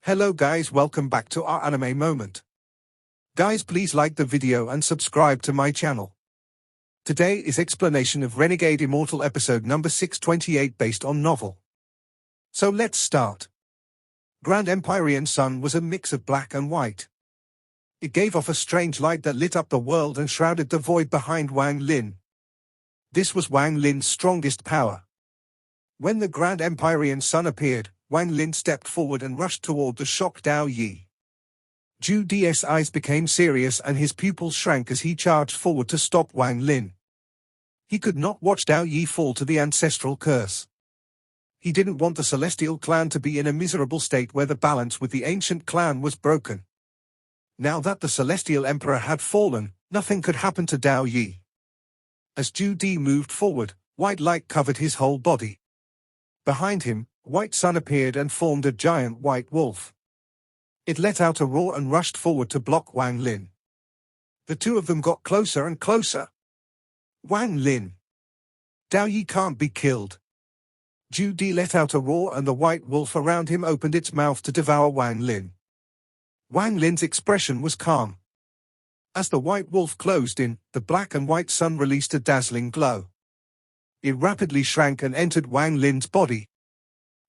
Hello guys, welcome back to our anime moment. Guys, please like the video and subscribe to my channel. Today is explanation of Renegade Immortal episode number 628 based on novel. So let's start. Grand Empyrean Sun was a mix of black and white. It gave off a strange light that lit up the world and shrouded the void behind Wang Lin. This was Wang Lin's strongest power. When the Grand Empyrean Sun appeared, Wang Lin stepped forward and rushed toward the shocked Dao Yi. Zhu Di's eyes became serious and his pupils shrank as he charged forward to stop Wang Lin. He could not watch Dao Yi fall to the ancestral curse. He didn't want the Celestial clan to be in a miserable state where the balance with the ancient clan was broken. Now that the Celestial Emperor had fallen, nothing could happen to Dao Yi. As Zhu Di moved forward, white light covered his whole body. Behind him, White Sun appeared and formed a giant white wolf. It let out a roar and rushed forward to block Wang Lin. The two of them got closer and closer. Wang Lin. Dao Yi can't be killed. Zhu Di let out a roar and the white wolf around him opened its mouth to devour Wang Lin. Wang Lin's expression was calm. As the white wolf closed in, the black and white sun released a dazzling glow. It rapidly shrank and entered Wang Lin's body.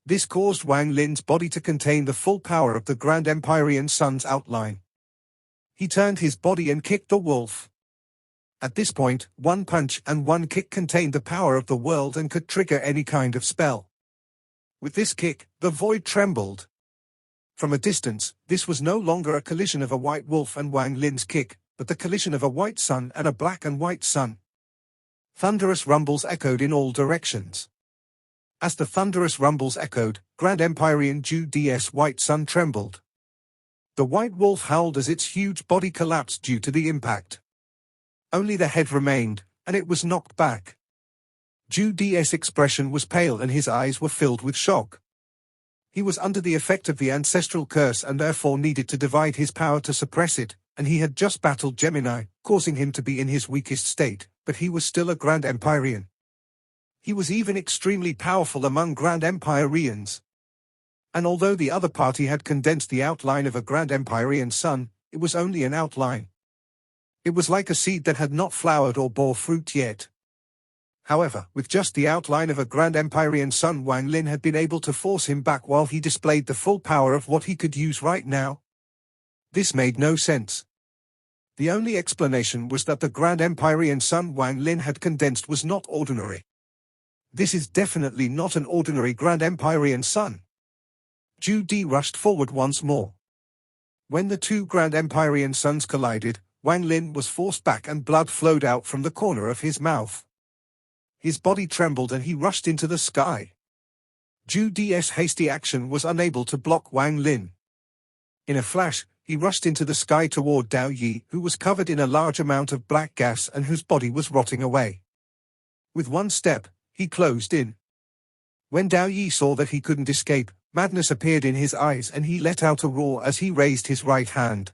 This caused Wang Lin's body to contain the full power of the Grand Empyrean Sun's outline. He turned his body and kicked the wolf. At this point, one punch and one kick contained the power of the world and could trigger any kind of spell. With this kick, the void trembled. From a distance, this was no longer a collision of a white wolf and Wang Lin's kick, but the collision of a white sun and a black and white sun. Thunderous rumbles echoed in all directions. As the thunderous rumbles echoed, Grand Empyrean Zhu Di's white sun trembled. The white wolf howled as its huge body collapsed due to the impact. Only the head remained, and it was knocked back. Zhu Di's expression was pale and his eyes were filled with shock. He was under the effect of the ancestral curse and therefore needed to divide his power to suppress it, and he had just battled Gemini, causing him to be in his weakest state, but he was still a Grand Empyrean. He was even extremely powerful among Grand Empyreans. And although the other party had condensed the outline of a Grand Empyrean sun, it was only an outline. It was like a seed that had not flowered or bore fruit yet. However, with just the outline of a Grand Empyrean sun, Wang Lin had been able to force him back while he displayed the full power of what he could use right now. This made no sense. The only explanation was that the Grand Empyrean sun Wang Lin had condensed was not ordinary. This is definitely not an ordinary Grand Empyrean sun. Zhu Di rushed forward once more. When the two Grand Empyrean suns collided, Wang Lin was forced back and blood flowed out from the corner of his mouth. His body trembled and he rushed into the sky. Zhu Di's hasty action was unable to block Wang Lin. In a flash, he rushed into the sky toward Dao Yi, who was covered in a large amount of black gas and whose body was rotting away. With one step, he closed in. When Dao Yi saw that he couldn't escape, madness appeared in his eyes and he let out a roar as he raised his right hand.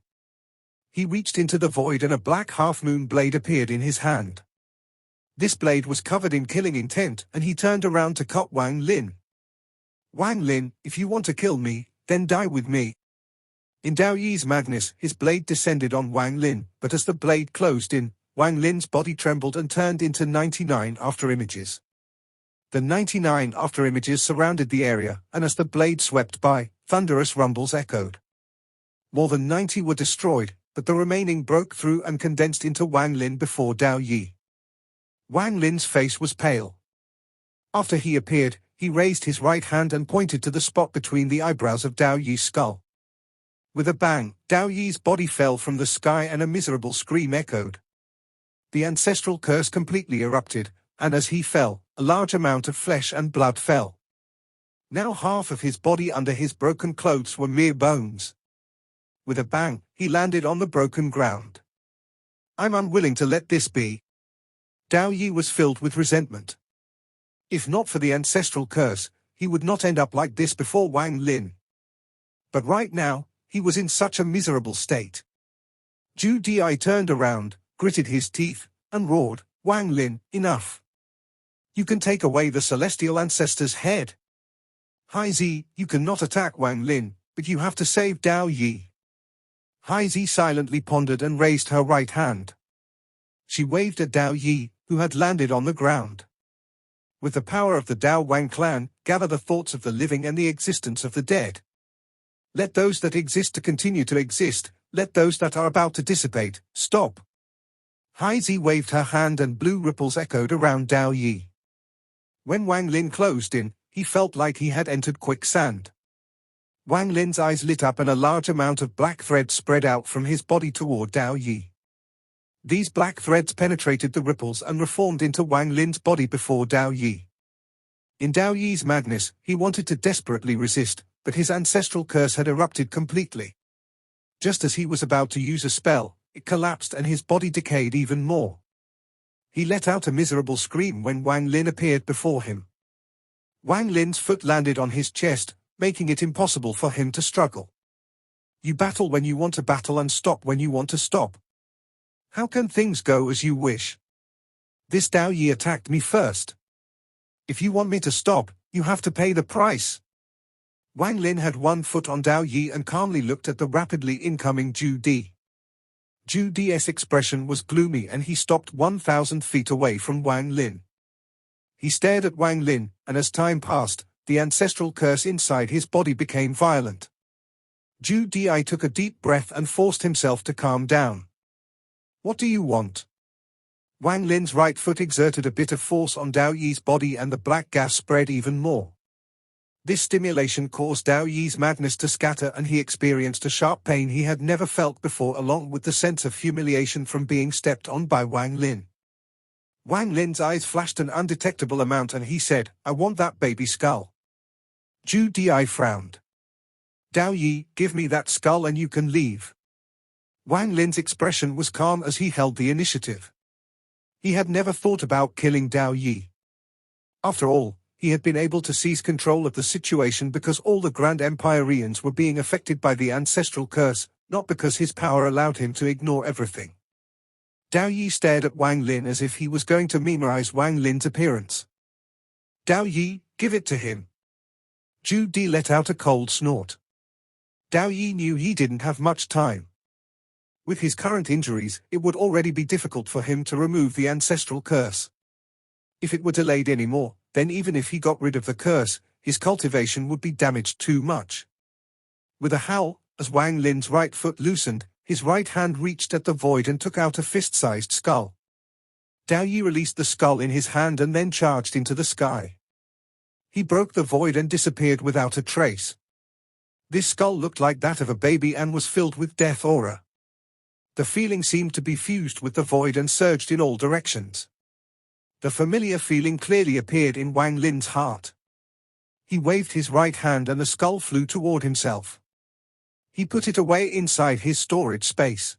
He reached into the void and a black half-moon blade appeared in his hand. This blade was covered in killing intent and he turned around to cut Wang Lin. Wang Lin, if you want to kill me, then die with me. In Dao Yi's madness, his blade descended on Wang Lin, but as the blade closed in, Wang Lin's body trembled and turned into 99 afterimages. The 99 afterimages surrounded the area, and as the blade swept by, thunderous rumbles echoed. More than 90 were destroyed, but the remaining broke through and condensed into Wang Lin before Dao Yi. Wang Lin's face was pale. After he appeared, he raised his right hand and pointed to the spot between the eyebrows of Dao Yi's skull. With a bang, Dao Yi's body fell from the sky and a miserable scream echoed. The ancestral curse completely erupted, and as he fell, a large amount of flesh and blood fell. Now half of his body under his broken clothes were mere bones. With a bang, he landed on the broken ground. I'm unwilling to let this be. Dao Yi was filled with resentment. If not for the ancestral curse, he would not end up like this before Wang Lin. But right now, he was in such a miserable state. Zhu Di turned around, gritted his teeth, and roared, Wang Lin, enough. You can take away the celestial ancestor's head. Hai Zi, you cannot attack Wang Lin, But you have to save Dao Yi. Haizi silently pondered and raised her right hand. She waved at Dao Yi, who had landed on the ground. With the power of the Dao Wang clan, gather the thoughts of the living and the existence of the dead. Let those that exist to continue to exist, let those that are about to dissipate, stop. Haizi waved her hand and blue ripples echoed around Dao Yi. When Wang Lin closed in, he felt like he had entered quicksand. Wang Lin's eyes lit up and a large amount of black thread spread out from his body toward Dao Yi. These black threads penetrated the ripples and reformed into Wang Lin's body before Dao Yi. In Dao Yi's madness, he wanted to desperately resist, but his ancestral curse had erupted completely. Just as he was about to use a spell, it collapsed and his body decayed even more. He let out a miserable scream when Wang Lin appeared before him. Wang Lin's foot landed on his chest, making it impossible for him to struggle. You battle when you want to battle and stop when you want to stop. How can things go as you wish? This Dao Yi attacked me first. If you want me to stop, you have to pay the price. Wang Lin had one foot on Dao Yi and calmly looked at the rapidly incoming Zhu Di. Zhu Di's expression was gloomy and he stopped 1,000 feet away from Wang Lin. He stared at Wang Lin, and as time passed, the ancestral curse inside his body became violent. Zhu Di took a deep breath and forced himself to calm down. What do you want? Wang Lin's right foot exerted a bit of force on Dao Yi's body and the black gas spread even more. This stimulation caused Dao Yi's madness to scatter and he experienced a sharp pain he had never felt before along with the sense of humiliation from being stepped on by Wang Lin. Wang Lin's eyes flashed an undetectable amount and he said, I want that baby skull. Zhu Di frowned. Dao Yi, give me that skull and you can leave. Wang Lin's expression was calm as he held the initiative. He had never thought about killing Dao Yi. After all, he had been able to seize control of the situation because all the Grand Empyreans were being affected by the ancestral curse, not because his power allowed him to ignore everything. Dao Yi stared at Wang Lin as if he was going to memorize Wang Lin's appearance. Dao Yi, give it to him. Zhu Di let out a cold snort. Dao Yi knew he didn't have much time. With his current injuries, it would already be difficult for him to remove the ancestral curse. If it were delayed anymore, then even if he got rid of the curse, his cultivation would be damaged too much. With a howl, as Wang Lin's right foot loosened, his right hand reached at the void and took out a fist-sized skull. Dao Yi released the skull in his hand and then charged into the sky. He broke the void and disappeared without a trace. This skull looked like that of a baby and was filled with death aura. The feeling seemed to be fused with the void and surged in all directions. The familiar feeling clearly appeared in Wang Lin's heart. He waved his right hand and the skull flew toward himself. He put it away inside his storage space.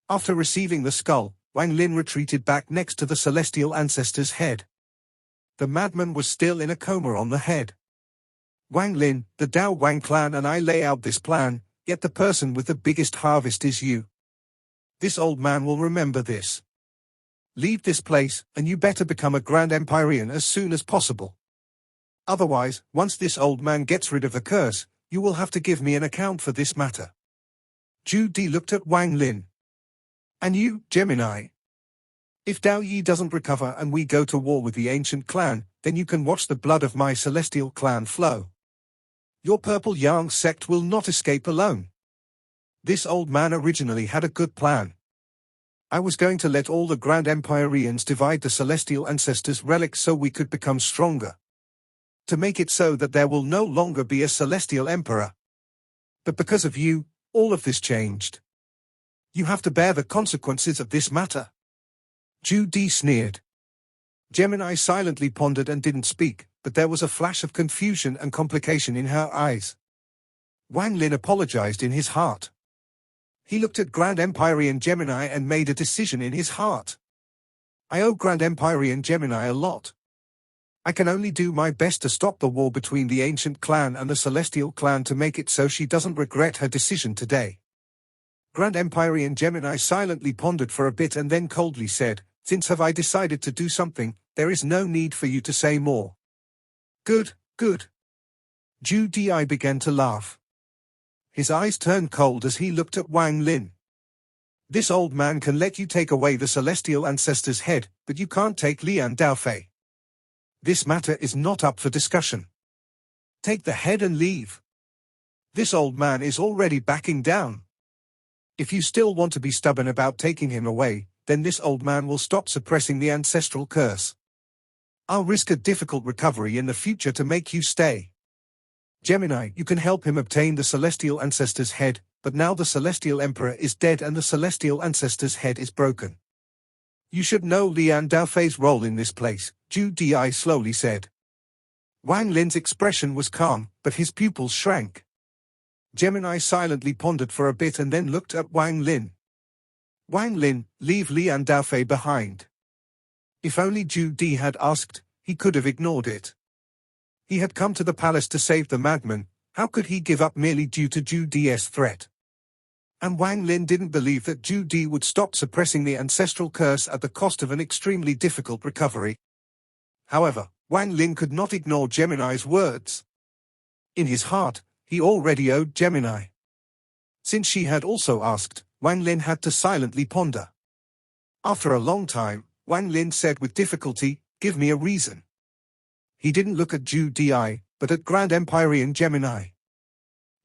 After receiving the skull, Wang Lin retreated back next to the celestial ancestor's head. The madman was still in a coma on the head. Wang Lin, the Dao Wang clan and I lay out this plan, yet the person with the biggest harvest is you. This old man will remember this. Leave this place, and you better become a Grand Empyrean as soon as possible. Otherwise, once this old man gets rid of the curse, you will have to give me an account for this matter. Zhu Di looked at Wang Lin. And you, Gemini? If Dao Yi doesn't recover and we go to war with the ancient clan, then you can watch the blood of my celestial clan flow. Your purple Yang sect will not escape alone. This old man originally had a good plan. I was going to let all the Grand Empyreans divide the celestial ancestors' relics so we could become stronger. To make it so that there will no longer be a celestial emperor. But because of you, all of this changed. You have to bear the consequences of this matter. Zhu Di sneered. Gemini silently pondered and didn't speak, but there was a flash of confusion and complication in her eyes. Wang Lin apologized in his heart. He looked at Grand Empyrean Gemini and made a decision in his heart. I owe Grand Empyrean Gemini a lot. I can only do my best to stop the war between the ancient clan and the celestial clan to make it so she doesn't regret her decision today. Grand Empyrean Gemini silently pondered for a bit and then coldly said, Since have I decided to do something, there is no need for you to say more. Good, good. Zhu Di began to laugh. His eyes turned cold as he looked at Wang Lin. This old man can let you take away the celestial ancestor's head, but you can't take Lian Daofei. This matter is not up for discussion. Take the head and leave. This old man is already backing down. If you still want to be stubborn about taking him away, then this old man will stop suppressing the ancestral curse. I'll risk a difficult recovery in the future to make you stay. Gemini, you can help him obtain the celestial ancestor's head, but now the celestial emperor is dead and the celestial ancestor's head is broken. You should know Lian Daofei's role in this place, Zhu Di slowly said. Wang Lin's expression was calm, but his pupils shrank. Gemini silently pondered for a bit and then looked at Wang Lin. Wang Lin, leave Lian Daofei behind. If only Zhu Di had asked, he could have ignored it. He had come to the palace to save the madman, how could he give up merely due to Zhu Di's threat? And Wang Lin didn't believe that Zhu Di would stop suppressing the ancestral curse at the cost of an extremely difficult recovery. However, Wang Lin could not ignore Gemini's words. In his heart, he already owed Gemini. Since she had also asked, Wang Lin had to silently ponder. After a long time, Wang Lin said with difficulty, "Give me a reason." He didn't look at Zhu Di, but at Grand Empyrean Gemini.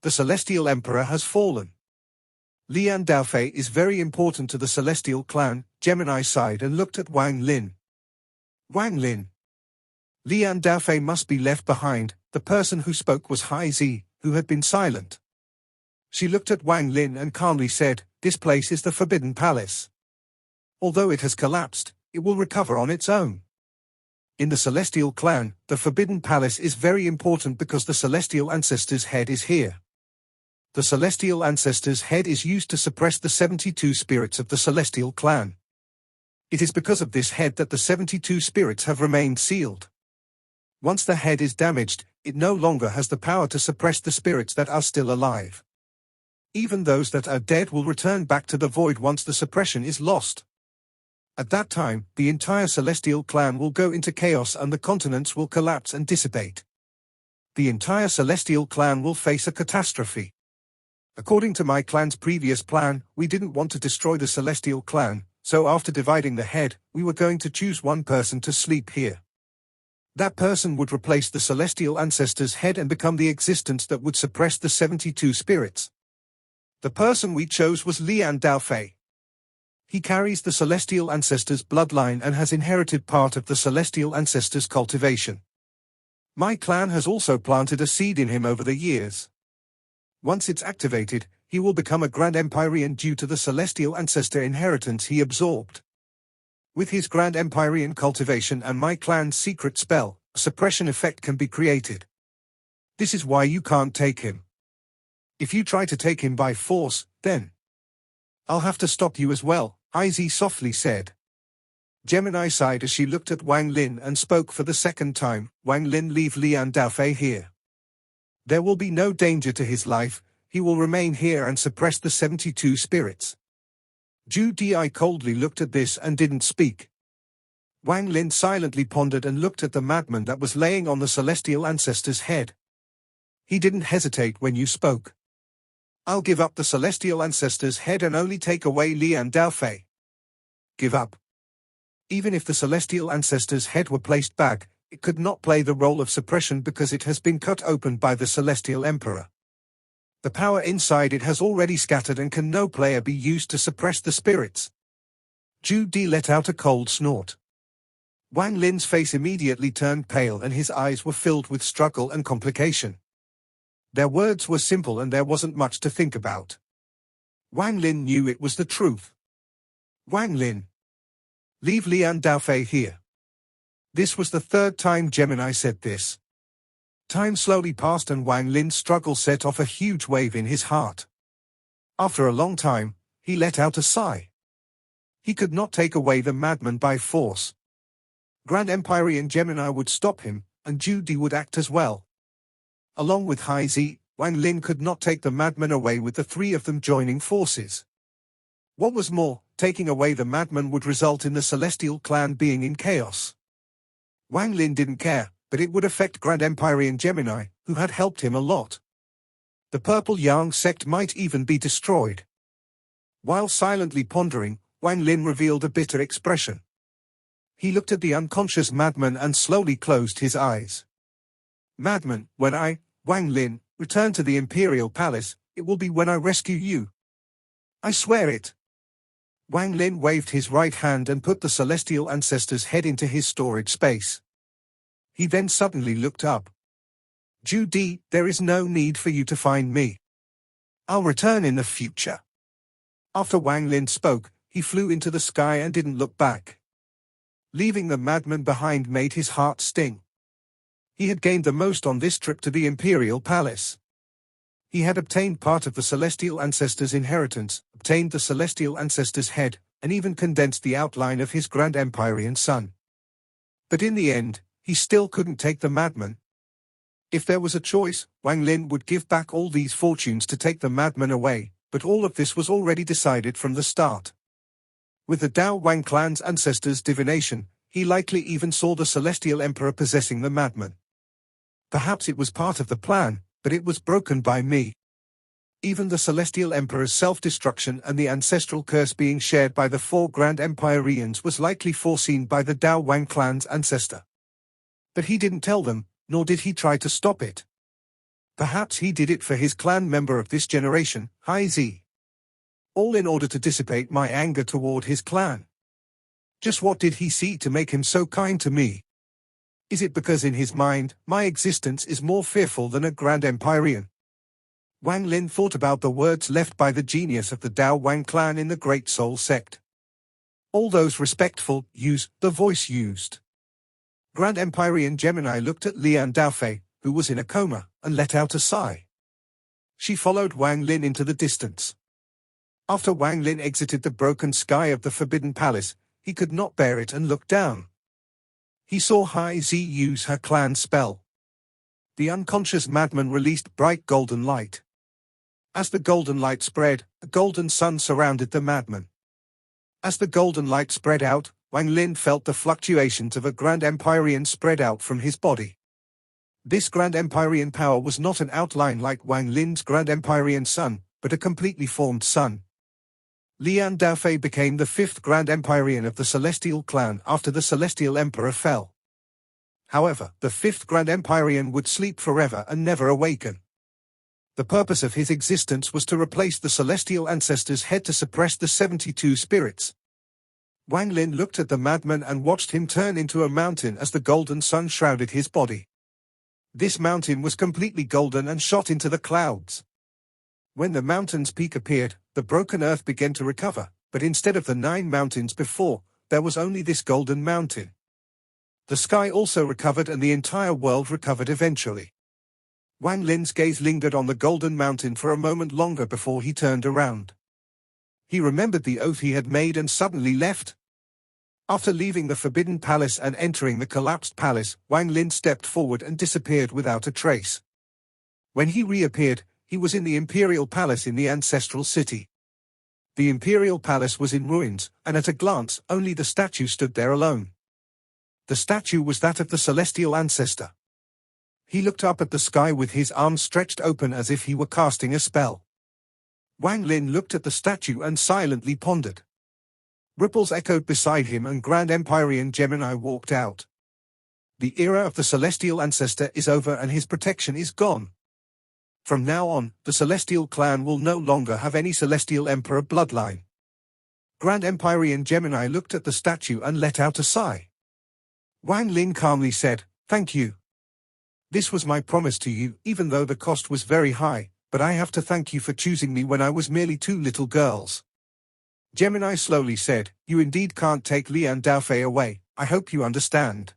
The Celestial Emperor has fallen. Lian Daofei is very important to the Celestial clan, Gemini sighed and looked at Wang Lin. Wang Lin. Lian Daofei must be left behind. The person who spoke was Hai Zi, who had been silent. She looked at Wang Lin and calmly said, "This place is the Forbidden Palace. Although it has collapsed, it will recover on its own. In the Celestial clan, the Forbidden Palace is very important because the Celestial Ancestor's head is here. The Celestial Ancestor's head is used to suppress the 72 spirits of the Celestial clan. It is because of this head that the 72 spirits have remained sealed. Once the head is damaged, it no longer has the power to suppress the spirits that are still alive. Even those that are dead will return back to the void once the suppression is lost. At that time, the entire Celestial clan will go into chaos and the continents will collapse and dissipate. The entire Celestial clan will face a catastrophe. According to my clan's previous plan, we didn't want to destroy the Celestial clan, so after dividing the head, we were going to choose one person to sleep here. That person would replace the Celestial Ancestor's head and become the existence that would suppress the 72 spirits. The person we chose was Lian Daofei. He carries the Celestial Ancestor's bloodline and has inherited part of the Celestial Ancestor's cultivation. My clan has also planted a seed in him over the years. Once it's activated, he will become a Grand Empyrean due to the Celestial Ancestor inheritance he absorbed. With his Grand Empyrean cultivation and my clan's secret spell, a suppression effect can be created. This is why you can't take him. If you try to take him by force, then I'll have to stop you as well, Izzy softly said. Gemini sighed as she looked at Wang Lin and spoke for the second time, "Wang Lin, leave Lian Daofei here. There will be no danger to his life, he will remain here and suppress the 72 spirits." Zhu Di coldly looked at this and didn't speak. Wang Lin silently pondered and looked at the madman that was laying on the Celestial Ancestor's head. He didn't hesitate when you spoke. "I'll give up the Celestial Ancestor's head and only take away Lian Daofei." Give up. Even if the Celestial Ancestor's head were placed back, it could not play the role of suppression because it has been cut open by the Celestial Emperor. The power inside it has already scattered and can no player be used to suppress the spirits. Zhu Di let out a cold snort. Wang Lin's face immediately turned pale and his eyes were filled with struggle and complication. Their words were simple and there wasn't much to think about. Wang Lin knew it was the truth. Wang Lin. Leave Lian Daofei here. This was the third time Gemini said this. Time slowly passed and Wang Lin's struggle set off a huge wave in his heart. After a long time, he let out a sigh. He could not take away the madman by force. Grand Empyrean Gemini would stop him, and Zhu Di would act as well. Along with Hai Zi, Wang Lin could not take the madman away with the three of them joining forces. What was more, taking away the madman would result in the Celestial clan being in chaos. Wang Lin didn't care, but it would affect Grand Empyrean Gemini, who had helped him a lot. The Purple Yang Sect might even be destroyed. While silently pondering, Wang Lin revealed a bitter expression. He looked at the unconscious madman and slowly closed his eyes. Madman, when I, Wang Lin, return to the Imperial Palace, it will be when I rescue you. I swear it. Wang Lin waved his right hand and put the celestial ancestor's head into his storage space. He then suddenly looked up. Judy, there is no need for you to find me. I'll return in the future. After Wang Lin spoke, he flew into the sky and didn't look back. Leaving the madman behind made his heart sting. He had gained the most on this trip to the Imperial Palace. He had obtained part of the Celestial Ancestor's inheritance, obtained the Celestial Ancestor's head, and even condensed the outline of his Grand Empyrean son. But in the end, he still couldn't take the madman. If there was a choice, Wang Lin would give back all these fortunes to take the madman away, but all of this was already decided from the start. With the Dao Wang clan's ancestor's divination, he likely even saw the Celestial Emperor possessing the madman. Perhaps it was part of the plan, but it was broken by me. Even the Celestial Emperor's self-destruction and the ancestral curse being shared by the 4 Grand Empyreans was likely foreseen by the Dao Wang clan's ancestor. But he didn't tell them, nor did he try to stop it. Perhaps he did it for his clan member of this generation, Hai Zi. All in order to dissipate my anger toward his clan. Just what did he see to make him so kind to me? Is it because in his mind, my existence is more fearful than a Grand Empyrean? Wang Lin thought about the words left by the genius of the Dao Wang clan in the Great Soul Sect. All those respectful, use the voice used. Grand Empyrean Gemini looked at Lian Daofei, who was in a coma, and let out a sigh. She followed Wang Lin into the distance. After Wang Lin exited the broken sky of the Forbidden Palace, he could not bear it and looked down. He saw Hai Zi use her clan spell. The unconscious madman released bright golden light. As the golden light spread, a golden sun surrounded the madman. As the golden light spread out, Wang Lin felt the fluctuations of a Grand Empyrean spread out from his body. This Grand Empyrean power was not an outline like Wang Lin's Grand Empyrean sun, but a completely formed sun. Lian Daofei became the 5th Grand Empyrean of the Celestial Clan after the Celestial Emperor fell. However, the 5th Grand Empyrean would sleep forever and never awaken. The purpose of his existence was to replace the Celestial Ancestor's head to suppress the 72 spirits. Wang Lin looked at the madman and watched him turn into a mountain as the golden sun shrouded his body. This mountain was completely golden and shot into the clouds. When the mountain's peak appeared, the broken earth began to recover, but instead of the 9 mountains before, there was only this golden mountain. The sky also recovered and the entire world recovered eventually. Wang Lin's gaze lingered on the golden mountain for a moment longer before he turned around. He remembered the oath he had made and suddenly left. After leaving the Forbidden Palace and entering the collapsed palace, Wang Lin stepped forward and disappeared without a trace. When he reappeared, he was in the Imperial Palace in the Ancestral City. The Imperial Palace was in ruins, and at a glance, only the statue stood there alone. The statue was that of the Celestial Ancestor. He looked up at the sky with his arms stretched open as if he were casting a spell. Wang Lin looked at the statue and silently pondered. Ripples echoed beside him and Grand Empyrean Gemini walked out. The era of the Celestial Ancestor is over and his protection is gone. From now on, the Celestial Clan will no longer have any Celestial Emperor bloodline. Grand Empyrean Gemini looked at the statue and let out a sigh. Wang Lin calmly said, "Thank you. This was my promise to you, even though the cost was very high, but I have to thank you for choosing me when I was merely 2 little girls." Gemini slowly said, "You indeed can't take Lian Daofei away, I hope you understand.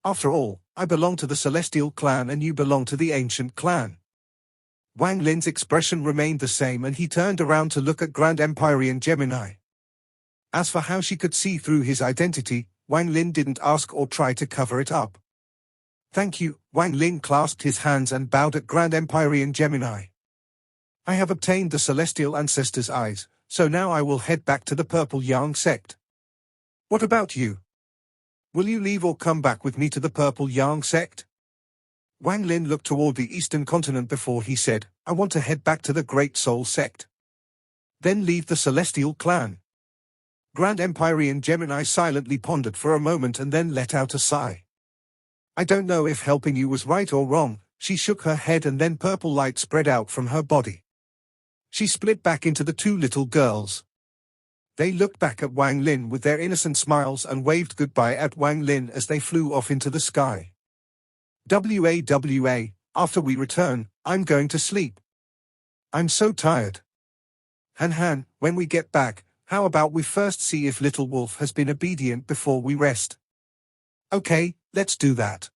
After all, I belong to the Celestial Clan and you belong to the Ancient Clan." Wang Lin's expression remained the same and he turned around to look at Grand Empyrean Gemini. As for how she could see through his identity, Wang Lin didn't ask or try to cover it up. "Thank you," Wang Lin clasped his hands and bowed at Grand Empyrean Gemini. "I have obtained the Celestial Ancestor's eyes, so now I will head back to the Purple Yang Sect. What about you? Will you leave or come back with me to the Purple Yang Sect?" Wang Lin looked toward the eastern continent before he said, I want to head back to the Great Soul Sect. Then leave the Celestial Clan. Grand Empyrean Gemini silently pondered for a moment and then let out a sigh. I don't know if helping you was right or wrong. She shook her head and then purple light spread out from her body. She split back into the two little girls. They looked back at Wang Lin with their innocent smiles and waved goodbye at Wang Lin as they flew off into the sky. WAWA, after we return, I'm going to sleep. I'm so tired. Han, when we get back, how about we first see if Little Wolf has been obedient before we rest? Okay, let's do that.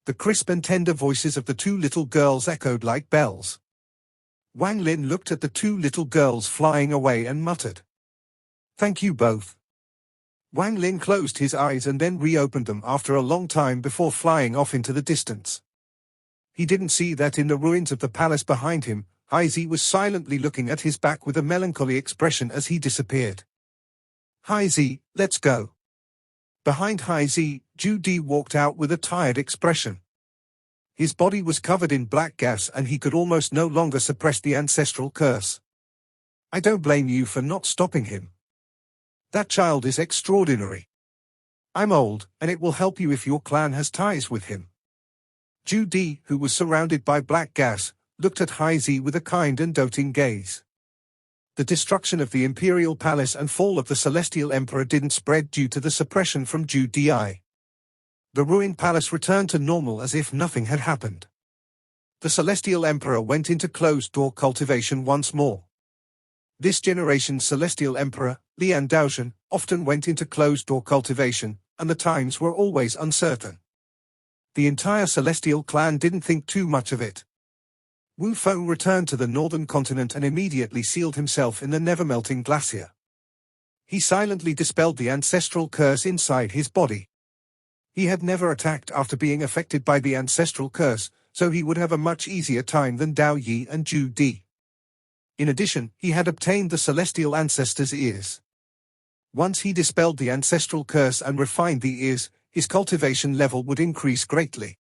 The crisp and tender voices of the two little girls echoed like bells. Wang Lin looked at the two little girls flying away and muttered, Thank you both. Wang Lin closed his eyes and then reopened them after a long time before flying off into the distance. He didn't see that in the ruins of the palace behind him, Haizi was silently looking at his back with a melancholy expression as he disappeared. Haizi, let's go. Behind Haizi, Ju-Di walked out with a tired expression. His body was covered in black gas and he could almost no longer suppress the ancestral curse. I don't blame you for not stopping him. That child is extraordinary. I'm old, and it will help you if your clan has ties with him. Ju-Di, who was surrounded by black gas, looked at Haizi with a kind and doting gaze. The destruction of the Imperial Palace and fall of the Celestial Emperor didn't spread due to the suppression from Ju-Di. The ruined palace returned to normal as if nothing had happened. The Celestial Emperor went into closed-door cultivation once more. This generation's Celestial Emperor, Lian Daotian, often went into closed-door cultivation, and the times were always uncertain. The entire Celestial clan didn't think too much of it. Wu Feng returned to the northern continent and immediately sealed himself in the never-melting glacier. He silently dispelled the ancestral curse inside his body. He had never attacked after being affected by the ancestral curse, so he would have a much easier time than Dao Yi and Ju-Di. In addition, he had obtained the celestial ancestors' ears. Once he dispelled the ancestral curse and refined the ears, his cultivation level would increase greatly.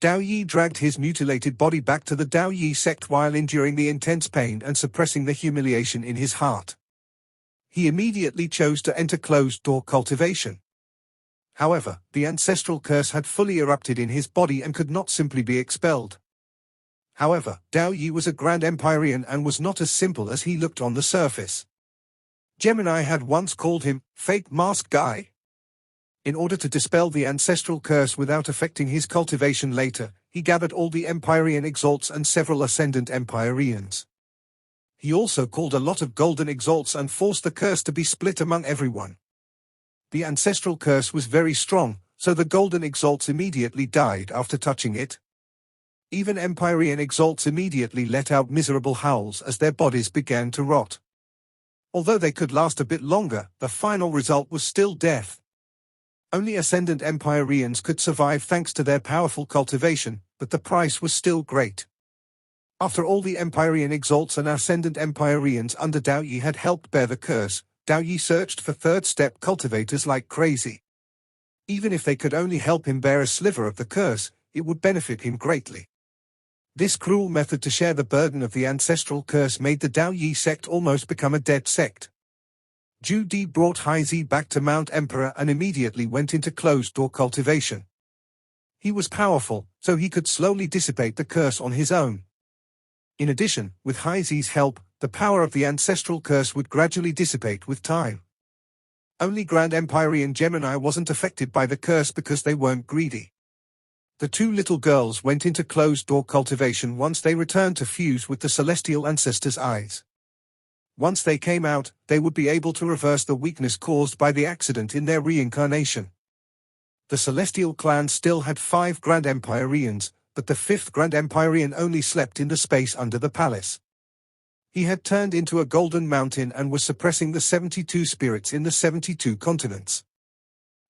Dao Yi dragged his mutilated body back to the Dao Yi sect while enduring the intense pain and suppressing the humiliation in his heart. He immediately chose to enter closed-door cultivation. However, the ancestral curse had fully erupted in his body and could not simply be expelled. However, Dao Yi was a Grand Empyrean and was not as simple as he looked on the surface. Gemini had once called him, fake mask guy. In order to dispel the ancestral curse without affecting his cultivation later, he gathered all the Empyrean exalts and several Ascendant Empyreans. He also called a lot of Golden Exalts and forced the curse to be split among everyone. The ancestral curse was very strong, so the Golden Exalts immediately died after touching it. Even Empyrean Exalts immediately let out miserable howls as their bodies began to rot. Although they could last a bit longer, the final result was still death. Only Ascendant Empyreans could survive thanks to their powerful cultivation, but the price was still great. After all the Empyrean Exalts and Ascendant Empyreans under Dao Yi had helped bear the curse, Dao Yi searched for third-step cultivators like crazy. Even if they could only help him bear a sliver of the curse, it would benefit him greatly. This cruel method to share the burden of the ancestral curse made the Dao Yi sect almost become a dead sect. Ju-Di brought Haizi back to Mount Emperor and immediately went into closed-door cultivation. He was powerful, so he could slowly dissipate the curse on his own. In addition, with Haizi's help, the power of the ancestral curse would gradually dissipate with time. Only Grand Empyrean Gemini wasn't affected by the curse because they weren't greedy. The two little girls went into closed-door cultivation once they returned to fuse with the celestial ancestors' eyes. Once they came out, they would be able to reverse the weakness caused by the accident in their reincarnation. The celestial clan still had 5 Grand Empyreans, but the 5th Grand Empyrean only slept in the space under the palace. He had turned into a golden mountain and was suppressing the 72 spirits in the 72 continents.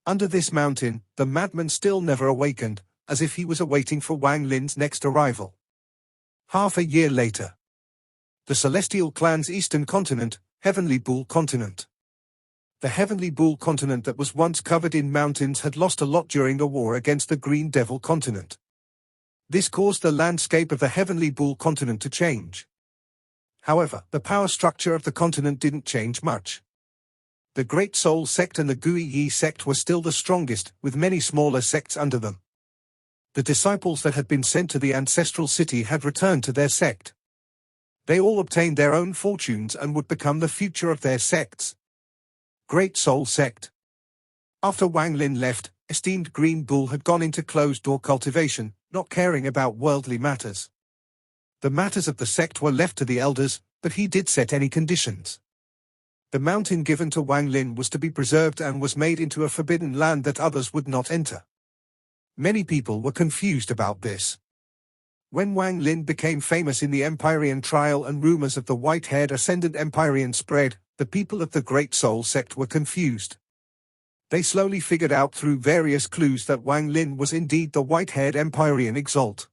Under this mountain, the madman still never awakened, as if he was awaiting for Wang Lin's next arrival. Half a year later. The Celestial Clan's eastern continent, Heavenly Bull Continent. The Heavenly Bull Continent that was once covered in mountains had lost a lot during the war against the Green Devil Continent. This caused the landscape of the Heavenly Bull continent to change. However, the power structure of the continent didn't change much. The Great Soul Sect and the Gui Sect were still the strongest, with many smaller sects under them. The disciples that had been sent to the ancestral city had returned to their sect. They all obtained their own fortunes and would become the future of their sects. Great Soul Sect. After Wang Lin left, esteemed Green Bull had gone into closed-door cultivation, not caring about worldly matters. The matters of the sect were left to the elders, but he did set any conditions. The mountain given to Wang Lin was to be preserved and was made into a forbidden land that others would not enter. Many people were confused about this. When Wang Lin became famous in the Empyrean trial and rumors of the white-haired ascendant Empyrean spread, the people of the Great Soul Sect were confused. They slowly figured out through various clues that Wang Lin was indeed the white-haired Empyrean exalt.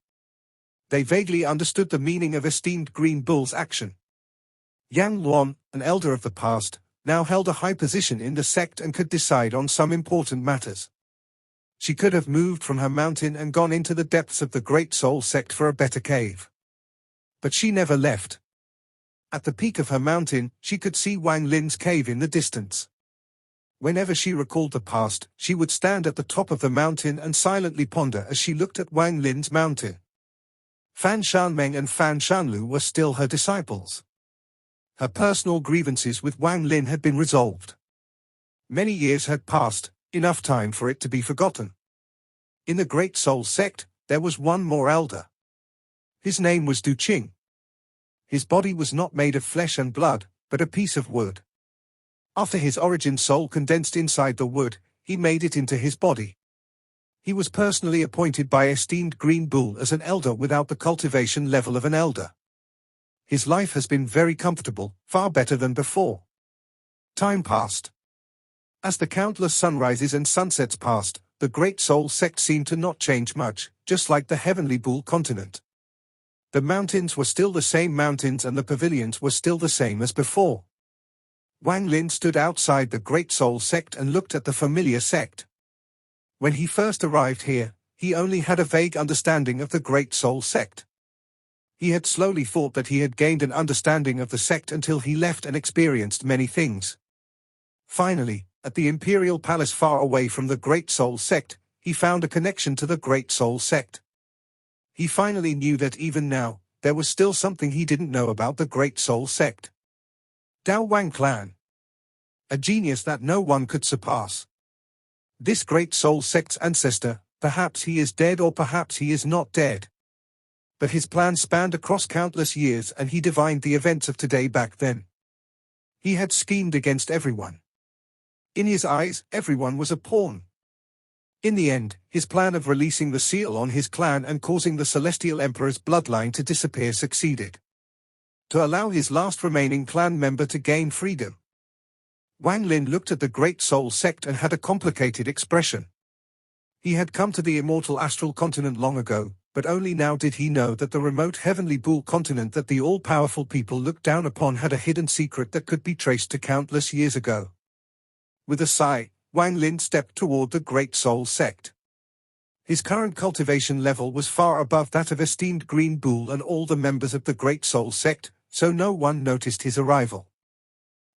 They vaguely understood the meaning of esteemed Green Bull's action. Yang Luan, an elder of the past, now held a high position in the sect and could decide on some important matters. She could have moved from her mountain and gone into the depths of the Great Soul Sect for a better cave. But she never left. At the peak of her mountain, she could see Wang Lin's cave in the distance. Whenever she recalled the past, she would stand at the top of the mountain and silently ponder as she looked at Wang Lin's mountain. Fan Shanmeng and Fan Shanlu were still her disciples. Her personal grievances with Wang Lin had been resolved. Many years had passed, enough time for it to be forgotten. In the Great Soul Sect, there was one more elder. His name was Du Qing. His body was not made of flesh and blood, but a piece of wood. After his origin soul condensed inside the wood, he made it into his body. He was personally appointed by esteemed Green Bull as an elder without the cultivation level of an elder. His life has been very comfortable, far better than before. Time passed. As the countless sunrises and sunsets passed, the Great Soul Sect seemed to not change much, just like the Heavenly Bull continent. The mountains were still the same mountains and the pavilions were still the same as before. Wang Lin stood outside the Great Soul Sect and looked at the familiar sect. When he first arrived here, he only had a vague understanding of the Great Soul Sect. He had slowly thought that he had gained an understanding of the sect until he left and experienced many things. Finally, at the Imperial Palace far away from the Great Soul Sect, he found a connection to the Great Soul Sect. He finally knew that even now, there was still something he didn't know about the Great Soul Sect. Dao Wang Clan. A genius that no one could surpass. This Great Soul Sect's ancestor, perhaps he is dead or perhaps he is not dead. But his plan spanned across countless years and he divined the events of today back then. He had schemed against everyone. In his eyes, everyone was a pawn. In the end, his plan of releasing the seal on his clan and causing the Celestial Emperor's bloodline to disappear succeeded. To allow his last remaining clan member to gain freedom. Wang Lin looked at the Great Soul Sect and had a complicated expression. He had come to the immortal astral continent long ago, but only now did he know that the remote Heavenly Bull continent that the all-powerful people looked down upon had a hidden secret that could be traced to countless years ago. With a sigh, Wang Lin stepped toward the Great Soul Sect. His current cultivation level was far above that of esteemed Green Bull and all the members of the Great Soul Sect, so no one noticed his arrival.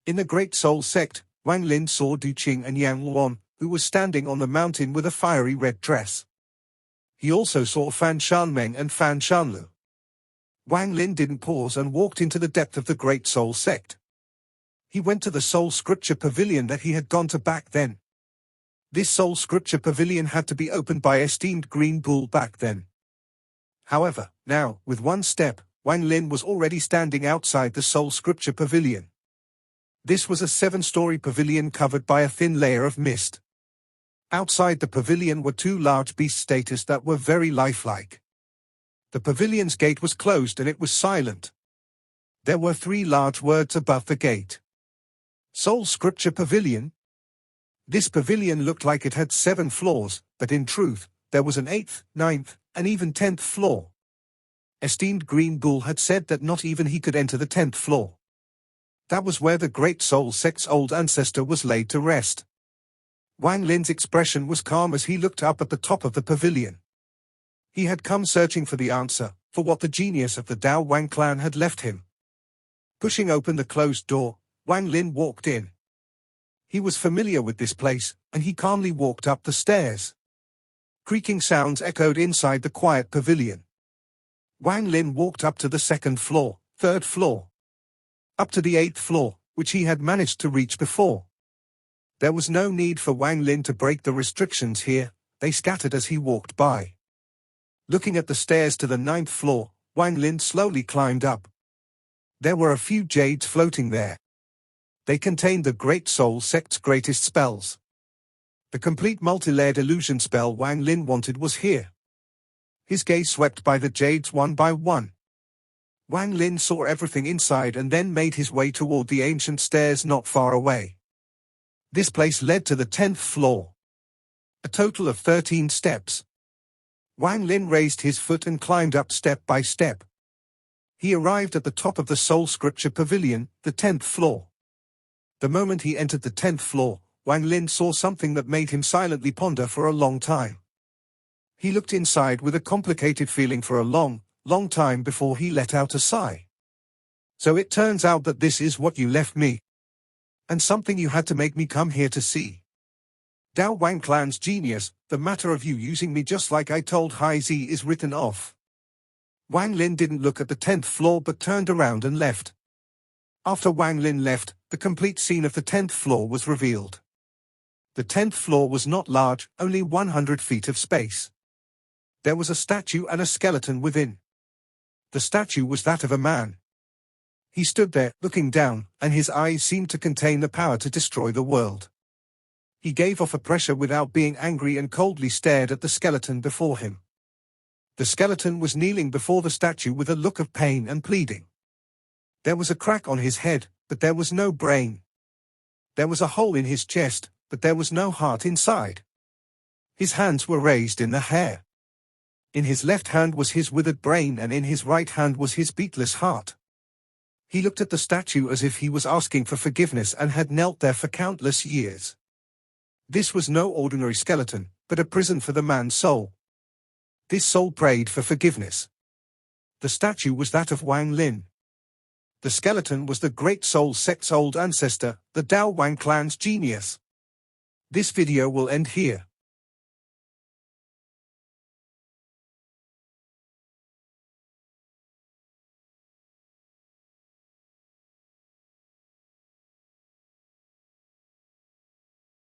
In the Great Soul Sect, Wang Lin saw Du Qing and Yang Luan, who was standing on the mountain with a fiery red dress. He also saw Fan Shanmeng and Fan Shanlu. Wang Lin didn't pause and walked into the depth of the Great Soul Sect. He went to the Soul Scripture Pavilion that he had gone to back then. This Soul Scripture Pavilion had to be opened by esteemed Green Bull back then. However, now, with one step, Wang Lin was already standing outside the Soul Scripture Pavilion. This was a 7-story pavilion covered by a thin layer of mist. Outside the pavilion were 2 large beast statues that were very lifelike. The pavilion's gate was closed and it was silent. There were 3 large words above the gate. Soul Scripture Pavilion. This pavilion looked like it had 7 floors, but in truth, there was an 8th, 9th, and even 10th floor. Esteemed Green Bull had said that not even he could enter the 10th floor. That was where the Great Soul Sect's old ancestor was laid to rest. Wang Lin's expression was calm as he looked up at the top of the pavilion. He had come searching for the answer, for what the genius of the Dao Wang clan had left him. Pushing open the closed door, Wang Lin walked in. He was familiar with this place, and he calmly walked up the stairs. Creaking sounds echoed inside the quiet pavilion. Wang Lin walked up to the second floor, third floor, up to the 8th floor, which he had managed to reach before. There was no need for Wang Lin to break the restrictions here, they scattered as he walked by. Looking at the stairs to the 9th floor, Wang Lin slowly climbed up. There were a few jades floating there. They contained the Great Soul Sect's greatest spells. The complete multi-layered illusion spell Wang Lin wanted was here. His gaze swept by the jades one by one. Wang Lin saw everything inside and then made his way toward the ancient stairs not far away. This place led to the 10th floor. A total of 13 steps. Wang Lin raised his foot and climbed up step by step. He arrived at the top of the Soul Scripture Pavilion, the 10th floor. The moment he entered the 10th floor, Wang Lin saw something that made him silently ponder for a long time. He looked inside with a complicated feeling for a long time before he let out a sigh. So it turns out that this is what you left me. And something you had to make me come here to see. Dao Wang clan's genius, the matter of you using me just like I told Hai Zi is written off. Wang Lin didn't look at the 10th floor but turned around and left. After Wang Lin left, the complete scene of the 10th floor was revealed. The 10th floor was not large, only 100 feet of space. There was a statue and a skeleton within. The statue was that of a man. He stood there, looking down, and his eyes seemed to contain the power to destroy the world. He gave off a pressure without being angry and coldly stared at the skeleton before him. The skeleton was kneeling before the statue with a look of pain and pleading. There was a crack on his head, but there was no brain. There was a hole in his chest, but there was no heart inside. His hands were raised in the air. In his left hand was his withered brain and in his right hand was his beatless heart. He looked at the statue as if he was asking for forgiveness and had knelt there for countless years. This was no ordinary skeleton, but a prison for the man's soul. This soul prayed for forgiveness. The statue was that of Wang Lin. The skeleton was the Great Soul Sect's old ancestor, the Dao Wang clan's genius. This video will end here.